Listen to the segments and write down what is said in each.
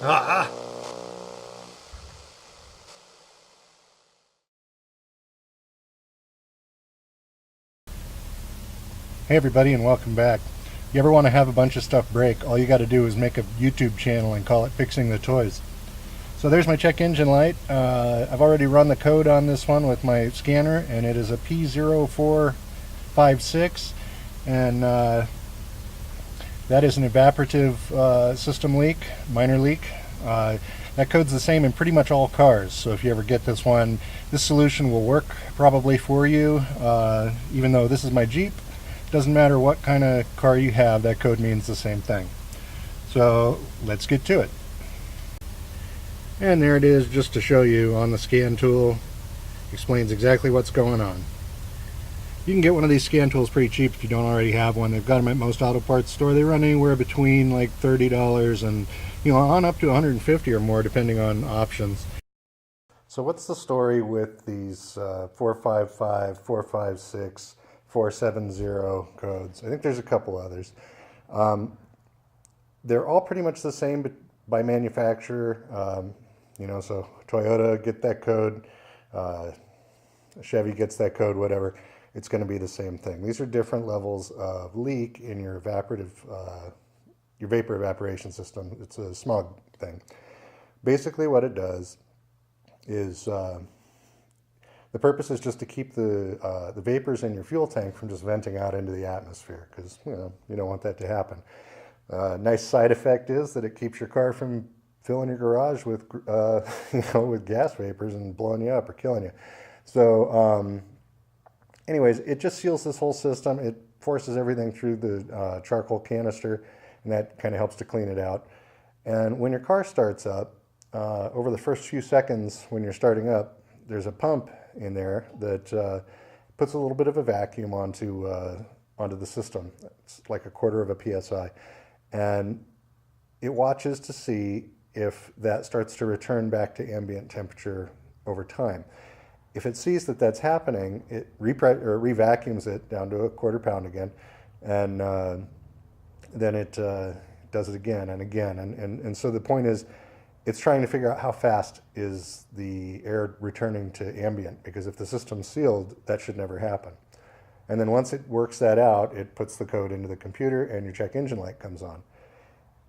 Ah! Hey everybody, and welcome back. You ever want to have a bunch of stuff break, all you got to do is make a YouTube channel and call it Fixing the Toys. So there's my check engine light. I've already run the code on this one with my scanner, and it is a P0456, and that is an evaporative system leak, minor leak. That code's the same in pretty much all cars, so if you ever get this one, this solution will work probably for you. Even though this is my Jeep, doesn't matter what kind of car you have, that code means the same thing. So let's get to it. And there it is, just to show you on the scan tool. Explains exactly what's going on. You can get one of these scan tools pretty cheap if you don't already have one. They've got them at most auto parts store. They run anywhere between like $30 and on up to $150 or more depending on options. So what's the story with these 455, 456, 470 codes? I think there's a couple others. They're all pretty much the same by manufacturer. So Toyota get that code, Chevy gets that code, whatever. It's going to be the same thing. These are different levels of leak in your evaporative, your vapor evaporation system. It's a smog thing. Basically, what it does is the purpose is just to keep the vapors in your fuel tank from just venting out into the atmosphere, because you don't want that to happen. Nice side effect is that it keeps your car from filling your garage with with gas vapors and blowing you up or killing you. So anyways, it just seals this whole system. It forces everything through the charcoal canister, and that kind of helps to clean it out. And when your car starts up, over the first few seconds when you're starting up, there's a pump in there that puts a little bit of a vacuum onto the system. It's like a quarter of a PSI. And it watches to see if that starts to return back to ambient temperature over time. If it sees that that's happening, it re-vacuums it down to a quarter pound again, and then it does it again and again. And so the point is, it's trying to figure out how fast is the air returning to ambient, because if the system's sealed, that should never happen. And then once it works that out, it puts the code into the computer and your check engine light comes on.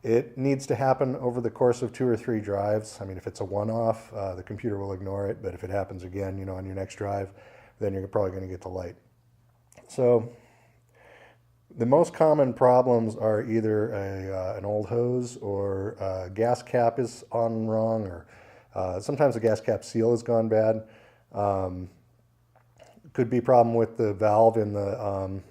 It needs to happen over the course of 2 or 3 drives. I mean, if it's a one-off, the computer will ignore it, but if it happens again, on your next drive, then you're probably going to get the light. So the most common problems are either an old hose, or a gas cap is on wrong, or sometimes the gas cap seal has gone bad. Could be a problem with the valve in the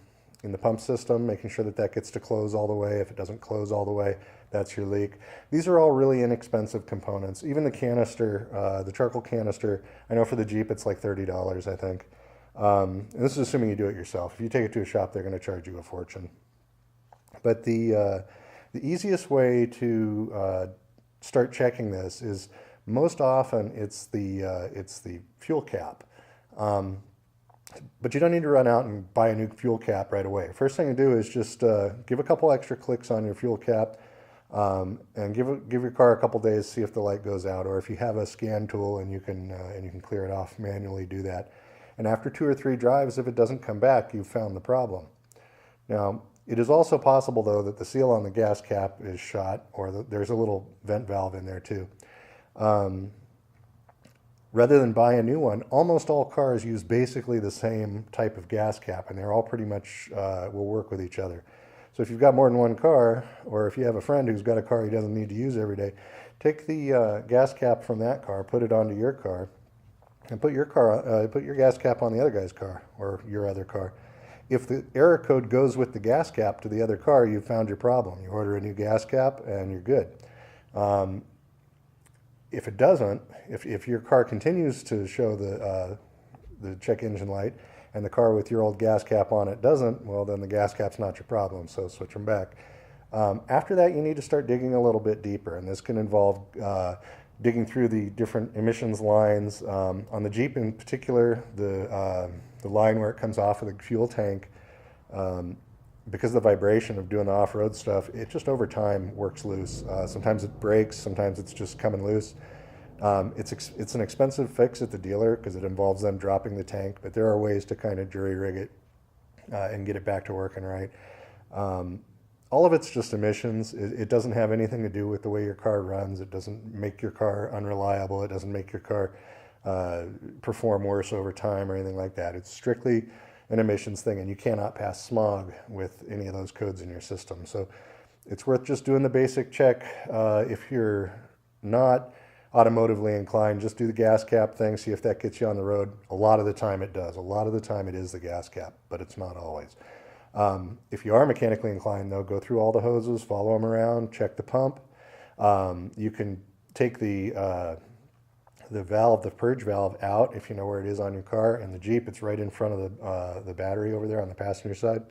pump system, making sure that that gets to close all the way. If it doesn't close all the way, that's your leak. These are all really inexpensive components. Even the canister, the charcoal canister, I know for the Jeep it's like $30, I think. And this is assuming you do it yourself. If you take it to a shop, they're going to charge you a fortune. But the easiest way to start checking this is, most often it's the fuel cap. But you don't need to run out and buy a new fuel cap right away. First thing to do is just give a couple extra clicks on your fuel cap, and give your car a couple days, see if the light goes out, or if you have a scan tool and you can clear it off manually, do that. And after 2 or 3 drives, if it doesn't come back, you've found the problem. Now, it is also possible, though, that the seal on the gas cap is shot, or there's a little vent valve in there too. Rather than buy a new one, almost all cars use basically the same type of gas cap, and they're all pretty much will work with each other. So if you've got more than one car, or if you have a friend who's got a car he doesn't need to use every day, take the gas cap from that car, put it onto your car, and put your gas cap on the other guy's car, or your other car. If the error code goes with the gas cap to the other car, you've found your problem. You order a new gas cap and you're good. If it doesn't, if your car continues to show the check engine light, and the car with your old gas cap on it doesn't, well, then the gas cap's not your problem, so switch them back. After that, you need to start digging a little bit deeper, and this can involve digging through the different emissions lines. On the Jeep in particular, the line where it comes off of the fuel tank, because of the vibration of doing the off-road stuff, it just over time works loose. Sometimes it breaks, sometimes it's just coming loose. It's an expensive fix at the dealer because it involves them dropping the tank, but there are ways to kind of jury rig it and get it back to working right. All of it's just emissions. It doesn't have anything to do with the way your car runs. It doesn't make your car unreliable. It doesn't make your car perform worse over time or anything like that. It's strictly an emissions thing, and you cannot pass smog with any of those codes in your system. So it's worth just doing the basic check. If you're not automotively inclined, just do the gas cap thing, see if that gets you on the road. A lot of the time it does. A lot of the time it is the gas cap, but it's not always. If you are mechanically inclined, though, go through all the hoses, follow them around, check the pump. You can take the valve, the purge valve out if you know where it is on your car. In the Jeep, it's right in front of the battery over there on the passenger side.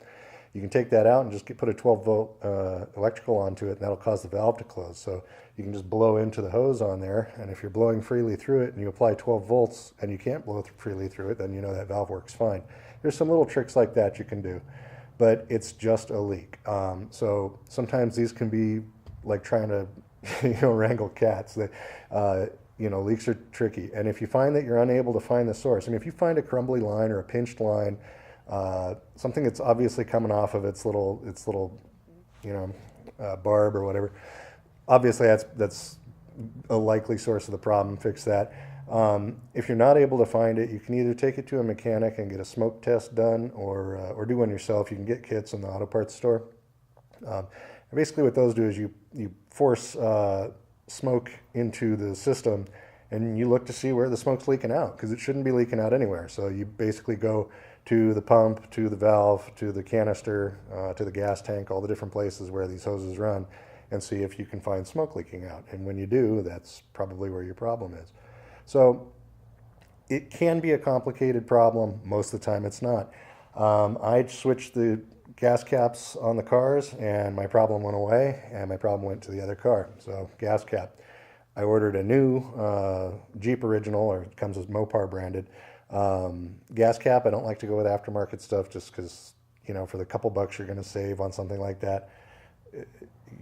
You can take that out and just put a 12-volt electrical onto it, and that'll cause the valve to close. So you can just blow into the hose on there, and if you're blowing freely through it and you apply 12 volts and you can't blow freely through it, then you know that valve works fine. There's some little tricks like that you can do, but it's just a leak. So sometimes these can be like trying to wrangle cats. Leaks are tricky. And if you find that you're unable to find the source, I mean, if you find a crumbly line or a pinched line, something that's obviously coming off of its little barb or whatever, obviously that's a likely source of the problem. Fix that. If you're not able to find it, you can either take it to a mechanic and get a smoke test done, or do one yourself. You can get kits in the auto parts store. Basically what those do is you force smoke into the system, and you look to see where the smoke's leaking out, because it shouldn't be leaking out anywhere. So you basically go to the pump, to the valve, to the canister, to the gas tank, all the different places where these hoses run, and see if you can find smoke leaking out. And when you do, that's probably where your problem is. So it can be a complicated problem. Most of the time it's not. I switched the gas caps on the cars, and my problem went away, and my problem went to the other car. So gas cap. I ordered a new Jeep Original, or it comes as Mopar branded, gas cap. I don't like to go with aftermarket stuff just because, for the couple bucks you're going to save on something like that,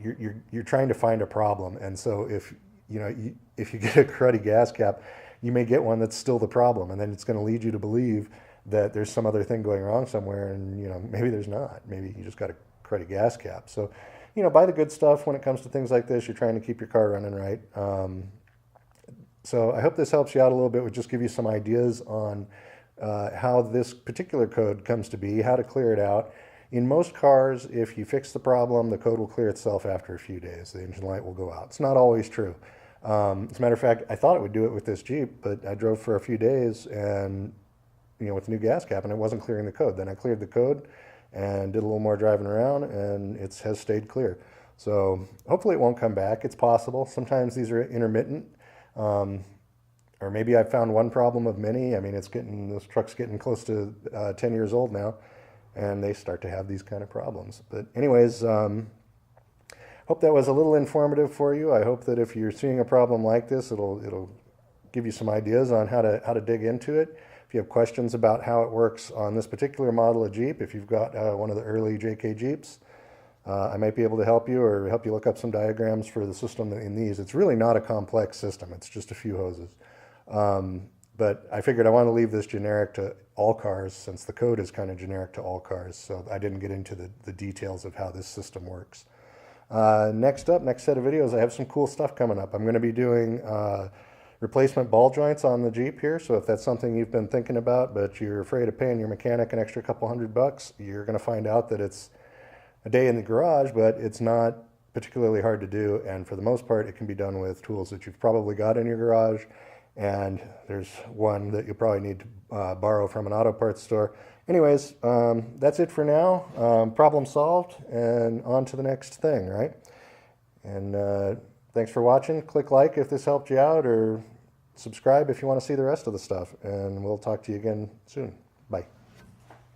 you're trying to find a problem. And so if you get a cruddy gas cap, you may get one that's still the problem, and then it's going to lead you to believe that there's some other thing going wrong somewhere, and maybe there's not. Maybe you just got a cruddy gas cap. So, buy the good stuff when it comes to things like this. You're trying to keep your car running right. So I hope this helps you out a little bit, with just give you some ideas on how this particular code comes to be, how to clear it out. In most cars, if you fix the problem, the code will clear itself after a few days. The engine light will go out. It's not always true. As a matter of fact, I thought it would do it with this Jeep, but I drove for a few days and with the new gas cap, and it wasn't clearing the code. Then I cleared the code and did a little more driving around, and it has stayed clear. So hopefully it won't come back. It's possible. Sometimes these are intermittent, or maybe I've found one problem of many. I mean, this truck's getting close to 10 years old now, and they start to have these kind of problems. But anyways, hope that was a little informative for you. I hope that if you're seeing a problem like this, it'll give you some ideas on how to dig into it. If you have questions about how it works on this particular model of Jeep, if you've got one of the early JK Jeeps, I might be able to help you, or help you look up some diagrams for the system in these. It's really not a complex system. It's just a few hoses. But I figured I want to leave this generic to all cars, since the code is kind of generic to all cars. So I didn't get into the details of how this system works. Next set of videos, I have some cool stuff coming up. I'm going to be doing replacement ball joints on the Jeep here. So if that's something you've been thinking about, but you're afraid of paying your mechanic an extra couple $100, you're going to find out that it's a day in the garage, but it's not particularly hard to do. And for the most part, it can be done with tools that you've probably got in your garage. And there's one that you'll probably need to borrow from an auto parts store. Anyways, that's it for now. Problem solved, and on to the next thing, right? And thanks for watching. Click like if this helped you out, or subscribe if you want to see the rest of the stuff. And we'll talk to you again soon. Bye.